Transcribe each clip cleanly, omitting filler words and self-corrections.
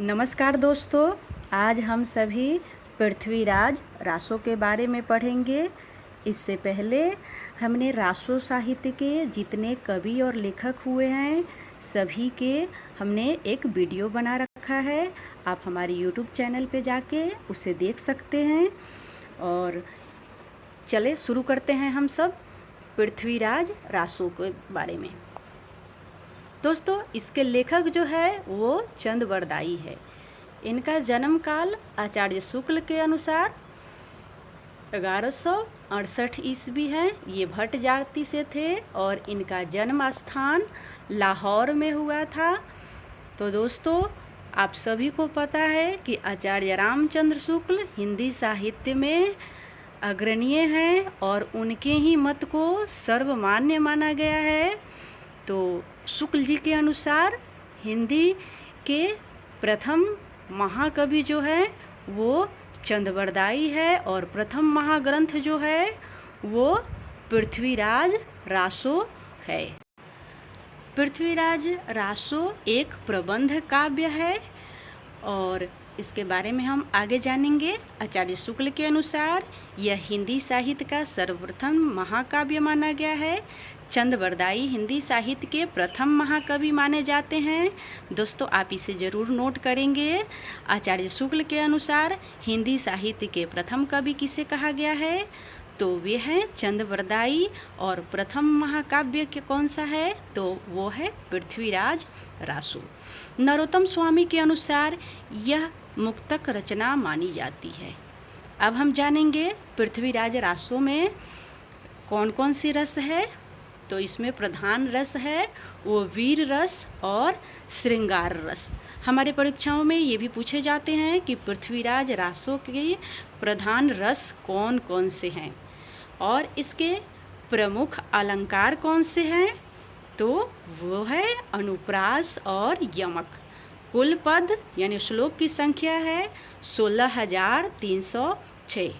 नमस्कार दोस्तों, आज हम सभी पृथ्वीराज रासो के बारे में पढ़ेंगे। इससे पहले हमने रासो साहित्य के जितने कवि और लेखक हुए हैं सभी के हमने एक वीडियो बना रखा है। आप हमारे YouTube चैनल पे जाके उसे देख सकते हैं। और चले शुरू करते हैं हम सब पृथ्वीराज रासो के बारे में। दोस्तों, इसके लेखक जो है वो चंदबरदाई है। इनका जन्म काल आचार्य शुक्ल के अनुसार 1168 ईस्वी है। ये भट्ट जाति से थे और इनका जन्म स्थान लाहौर में हुआ था। तो दोस्तों, आप सभी को पता है कि आचार्य रामचंद्र शुक्ल हिंदी साहित्य में अग्रणीय हैं और उनके ही मत को सर्वमान्य माना गया है। तो शुक्ल जी के अनुसार हिंदी के प्रथम महाकवि जो है वो चंदबरदाई है और प्रथम महाग्रंथ जो है वो पृथ्वीराज रासो है। पृथ्वीराज रासो एक प्रबंध काव्य है और इसके बारे में हम आगे जानेंगे। आचार्य शुक्ल के अनुसार यह हिंदी साहित्य का सर्वप्रथम महाकाव्य माना गया है। चंदबरदाई हिंदी साहित्य के प्रथम महाकवि माने जाते हैं। दोस्तों, आप इसे ज़रूर नोट करेंगे। आचार्य शुक्ल के अनुसार हिंदी साहित्य के प्रथम कवि किसे कहा गया है, तो वे हैं चंदबरदाई। और प्रथम महाकाव्य के कौन सा है, तो वो है पृथ्वीराज रासो। नरोत्तम स्वामी के अनुसार यह मुक्तक रचना मानी जाती है। अब हम जानेंगे पृथ्वीराज रासो में कौन कौन सी रस है। तो इसमें प्रधान रस है वो वीर रस और श्रृंगार रस। हमारे परीक्षाओं में ये भी पूछे जाते हैं कि पृथ्वीराज रासो के प्रधान रस कौन कौन से हैं और इसके प्रमुख अलंकार कौन से हैं, तो वो है अनुप्रास और यमक। कुल पद यानी श्लोक की संख्या है 16,306।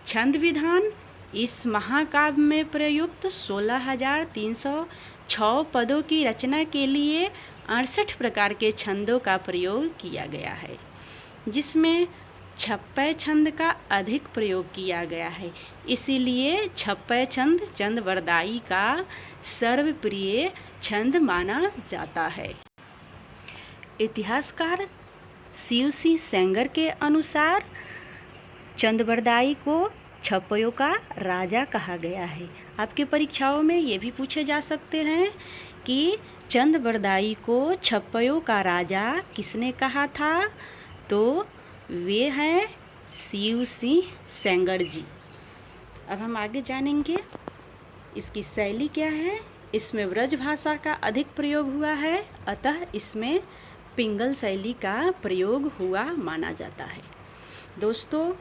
छंद विधान इस महाकाव्य में प्रयुक्त 16,306 पदों की रचना के लिए 68 प्रकार के छंदों का प्रयोग किया गया है, जिसमें छप्पय छंद का अधिक प्रयोग किया गया है। इसीलिए छप्पय छंद चंदबरदाई का सर्वप्रिय छंद माना जाता है। इतिहासकार CUC सेंगर के अनुसार चंदबरदाई को छप्पयों का राजा कहा गया है। आपके परीक्षाओं में ये भी पूछे जा सकते हैं कि चंदबरदाई को छप्पयों का राजा किसने कहा था, तो वे हैं CUC सेंगर जी। अब हम आगे जानेंगे इसकी शैली क्या है। इसमें ब्रज भाषा का अधिक प्रयोग हुआ है, अतः इसमें पिंगल शैली का प्रयोग हुआ माना जाता है। दोस्तों,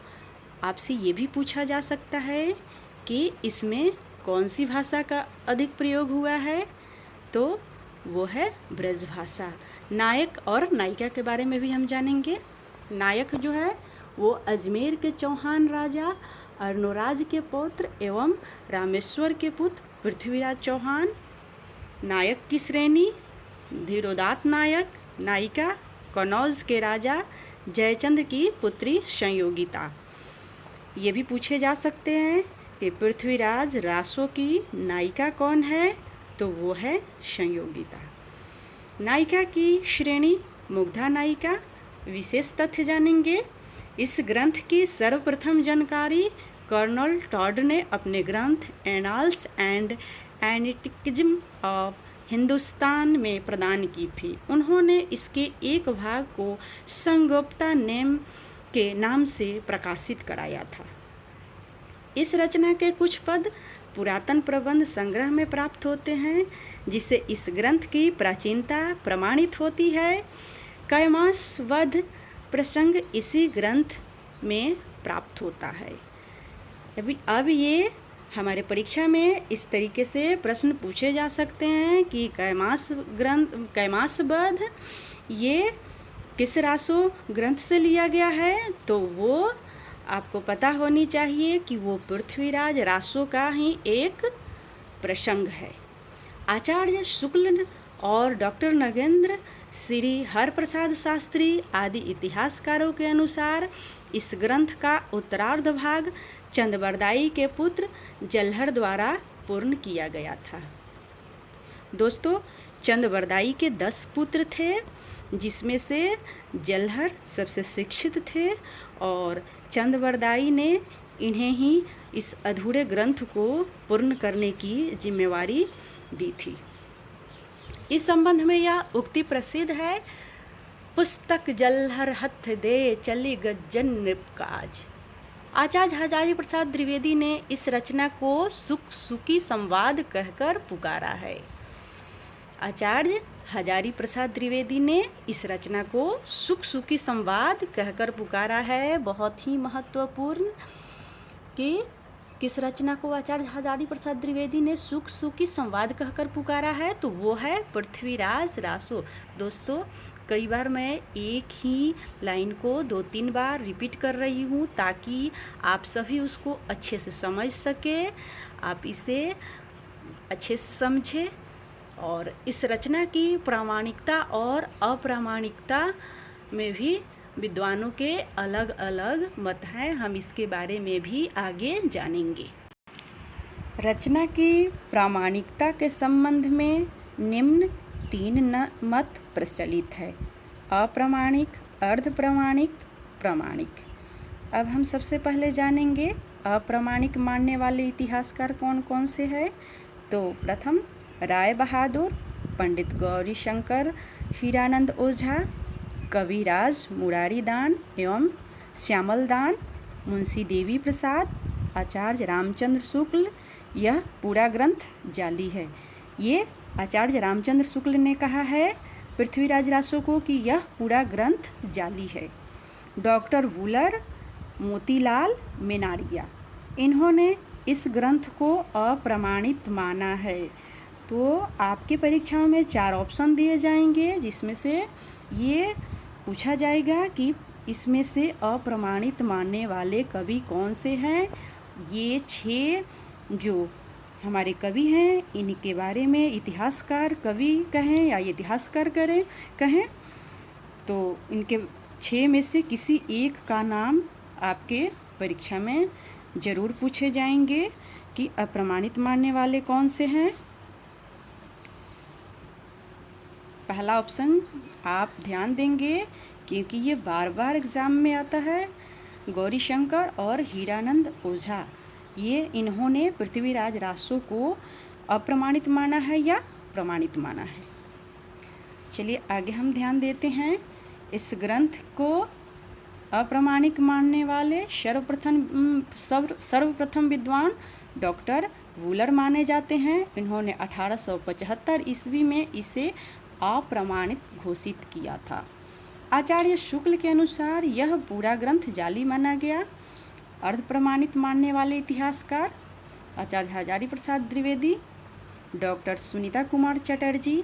आपसे ये भी पूछा जा सकता है कि इसमें कौन सी भाषा का अधिक प्रयोग हुआ है, तो वो है ब्रज भाषा। नायक और नायिका के बारे में भी हम जानेंगे। नायक जो है वो अजमेर के चौहान राजा अर्णोराज के पौत्र एवं रामेश्वर के पुत्र पृथ्वीराज चौहान। नायक की श्रेणी धीरोदात्त नायक। नायिका कनौज के राजा जयचंद की पुत्री संयोगिता। ये भी पूछे जा सकते हैं कि पृथ्वीराज रासो की नायिका कौन है, तो वो है संयोगिता। नायिका की श्रेणी मुग्धा नायिका। विशेष तथ्य जानेंगे। इस ग्रंथ की सर्वप्रथम जानकारी कर्नल टॉड ने अपने ग्रंथ एनाल्स एंड एनालिटिज्म ऑफ हिंदुस्तान में प्रदान की थी। उन्होंने इसके एक भाग को संगोप्ता नेम के नाम से प्रकाशित कराया था। इस रचना के कुछ पद पुरातन प्रबंध संग्रह में प्राप्त होते हैं, जिससे इस ग्रंथ की प्राचीनता प्रमाणित होती है। कैमास वध प्रसंग इसी ग्रंथ में प्राप्त होता है। अब ये हमारे परीक्षा में इस तरीके से प्रश्न पूछे जा सकते हैं कि कैमास वध ये किस रासो ग्रंथ से लिया गया है, तो वो आपको पता होनी चाहिए कि वो पृथ्वीराज रासो का ही एक प्रसंग है। आचार्य शुक्ल और डॉक्टर नगेंद्र श्री हरप्रसाद शास्त्री आदि इतिहासकारों के अनुसार इस ग्रंथ का उत्तरार्ध भाग चंदबरदाई के पुत्र जलहर द्वारा पूर्ण किया गया था। दोस्तों, चंदबरदाई के 10 पुत्र थे, जिसमें से जलहर सबसे शिक्षित थे और चंदबरदाई ने इन्हें ही इस अधूरे ग्रंथ को पूर्ण करने की जिम्मेवारी दी थी। इस संबंध में यह उक्ति प्रसिद्ध है, पुस्तक जलहर हथ दे चली गज्जन नृपकाज। आचार्य हजारी प्रसाद द्विवेदी ने इस रचना को सुख सुखी संवाद कहकर पुकारा है। आचार्य हजारी प्रसाद द्विवेदी ने इस रचना को सुख सुखी संवाद कहकर पुकारा है। बहुत ही महत्वपूर्ण कि किस रचना को आचार्य हजारी प्रसाद द्विवेदी ने सुख सुखी संवाद कहकर पुकारा है, तो वो है पृथ्वीराज रासो। दोस्तों, कई बार मैं एक ही लाइन को 2-3 बार रिपीट कर रही हूँ ताकि आप सभी उसको अच्छे से समझ सके, आप इसे अच्छे से समझें। और इस रचना की प्रामाणिकता और अप्रामाणिकता में भी विद्वानों के अलग अलग मत हैं, हम इसके बारे में भी आगे जानेंगे। रचना की प्रामाणिकता के संबंध में निम्न 3 मत प्रचलित है: अप्रामाणिक, अर्धप्रामाणिक, प्रामाणिक। अब हम सबसे पहले जानेंगे अप्रामाणिक मानने वाले इतिहासकार कौन कौन से हैं। तो प्रथम राय बहादुर, पंडित गौरी शंकर हीरानंद ओझा, कविराज मुरारी दान एवं श्यामल दान, मुंशी देवी प्रसाद, आचार्य रामचंद्र शुक्ल। यह पूरा ग्रंथ जाली है। ये आचार्य रामचंद्र शुक्ल ने कहा है पृथ्वीराज रासो को कि यह पूरा ग्रंथ जाली है। डॉक्टर वुलर, मोतीलाल मेनारिया, इन्होंने इस ग्रंथ को अप्रमाणित माना है। तो आपके परीक्षाओं में 4 ऑप्शन दिए जाएंगे, जिसमें से ये पूछा जाएगा कि इसमें से अप्रमाणित मानने वाले कवि कौन से हैं। ये 6 जो हमारे कवि हैं, इनके बारे में इतिहासकार कवि कहें या इतिहासकार कहें तो इनके 6 में से किसी एक का नाम आपके परीक्षा में ज़रूर पूछे जाएंगे कि अप्रमाणित मानने वाले कौन से हैं। पहला ऑप्शन आप ध्यान देंगे क्योंकि ये बार बार एग्ज़ाम में आता है। गौरी शंकर और हीरानंद ओझा, ये इन्होंने पृथ्वीराज रासो को अप्रमाणित माना है या प्रमाणित माना है। चलिए आगे हम ध्यान देते हैं। इस ग्रंथ को अप्रमाणिक मानने वाले सर्वप्रथम विद्वान डॉक्टर वुलर माने जाते हैं। इन्होंने 1875 ईस्वी में इसे अप्रमाणित घोषित किया था। आचार्य शुक्ल के अनुसार यह पूरा ग्रंथ जाली माना गया। अर्धप्रमाणित मानने वाले इतिहासकार आचार्य हजारी प्रसाद द्विवेदी, डॉक्टर सुनीता कुमार चटर्जी,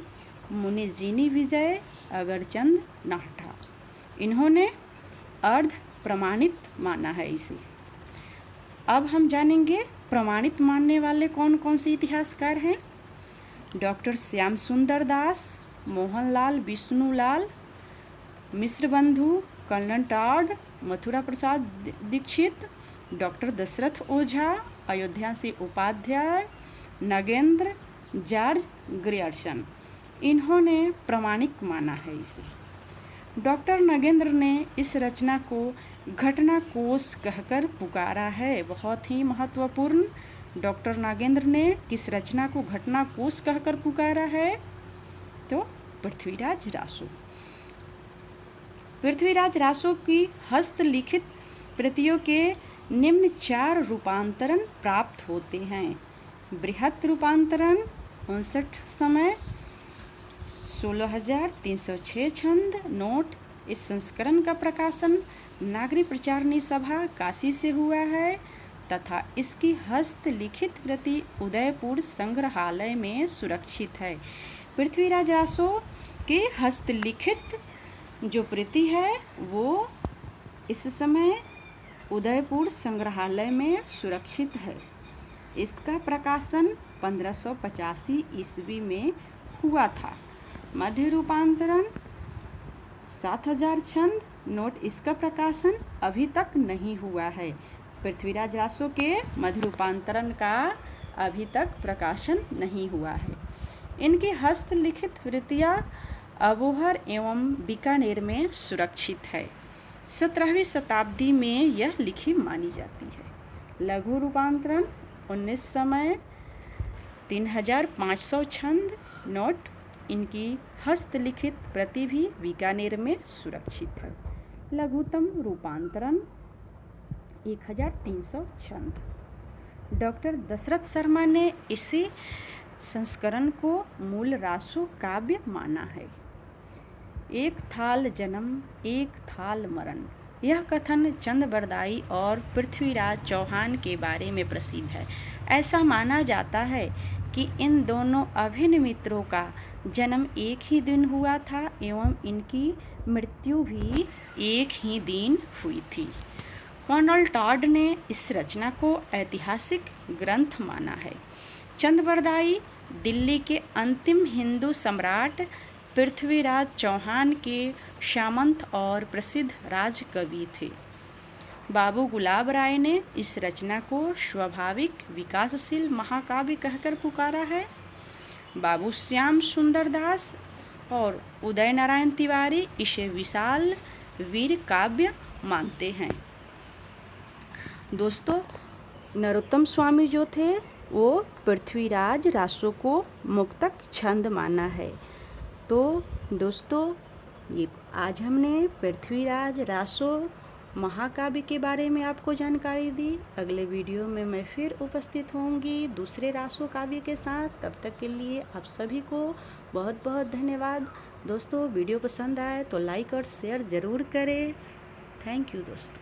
मुनिजीनी विजय, अगरचंद नाहटा, इन्होंने अर्ध प्रमाणित माना है इसे। अब हम जानेंगे प्रमाणित मानने वाले कौन कौन से इतिहासकार हैं। डॉक्टर श्याम सुंदर दास, मोहनलाल विष्णुलाल, मिश्र बंधु, colonel Tod, Mathura Prasad Dixit, doctor Dasharath ओझा, अयोध्या से उपाध्याय, नगेंद्र, जॉर्ज ग्रियर्सन, इन्होंने प्रमाणिक माना है इसे। डॉक्टर नगेंद्र ने इस रचना को घटना कोश कहकर पुकारा है। बहुत ही महत्वपूर्ण, डॉक्टर नागेंद्र ने किस रचना को घटना कोश कहकर पुकारा है? तो पृथ्वीराज रासो। पृथ्वीराज रासो की हस्तलिखित प्रतियों के निम्न 4 रूपांतरण प्राप्त होते हैं। बृहत रूपांतरण 59 समय, 16,306 छंद नोट। इस संस्करण का प्रकाशन नागरिक प्रचारणी सभा काशी से हुआ है तथा इसकी हस्तलिखित प्रति उदयपुर संग्रहालय में सुरक्षित है। पृथ्वीराज रासो के हस्तलिखित जो प्रति है वो इस समय उदयपुर संग्रहालय में सुरक्षित है। इसका प्रकाशन 1585 ईस्वी में हुआ था। मध्य रूपांतरण, 7000 छंद नोट, इसका प्रकाशन अभी तक नहीं हुआ है। पृथ्वीराज रासो के मध्य रूपांतरण का अभी तक प्रकाशन नहीं हुआ है। इनकी हस्तलिखित कृतियाँ अबोहर एवं बीकानेर में सुरक्षित है। 17वीं शताब्दी में यह लिखी मानी जाती है। लघु रूपांतरण 19 समय, 3500 छंद नोट, इनकी हस्तलिखित प्रति भी बीकानेर में सुरक्षित है। लघुतम रूपांतरण 1300 छंद। डॉक्टर दशरथ शर्मा ने इसी संस्करण को मूल रासो काव्य माना है। एक थाल जन्म एक थाल मरण, यह कथन चंद बरदाई और पृथ्वीराज चौहान के बारे में प्रसिद्ध है। ऐसा माना जाता है कि इन दोनों अभिन्न मित्रों का जन्म एक ही दिन हुआ था एवं इनकी मृत्यु भी एक ही दिन हुई थी। कर्नल टॉड ने इस रचना को ऐतिहासिक ग्रंथ माना है। चंद बरदाई दिल्ली के अंतिम हिंदू सम्राट पृथ्वीराज चौहान के सामंत और प्रसिद्ध राजकवि थे। बाबू गुलाब राय ने इस रचना को स्वाभाविक विकासशील महाकाव्य कहकर पुकारा है। बाबू श्याम सुंदर दास और उदय नारायण तिवारी इसे विशाल वीर काव्य मानते हैं। दोस्तों, नरोत्तम स्वामी जो थे वो पृथ्वीराज रासो को मुक्तक छंद माना है। तो दोस्तों, ये आज हमने पृथ्वीराज रासो महाकाव्य के बारे में आपको जानकारी दी। अगले वीडियो में मैं फिर उपस्थित होंगी दूसरे रासो काव्य के साथ। तब तक के लिए आप सभी को बहुत बहुत धन्यवाद। दोस्तों, वीडियो पसंद आए तो लाइक और शेयर ज़रूर करें। थैंक यू दोस्तों।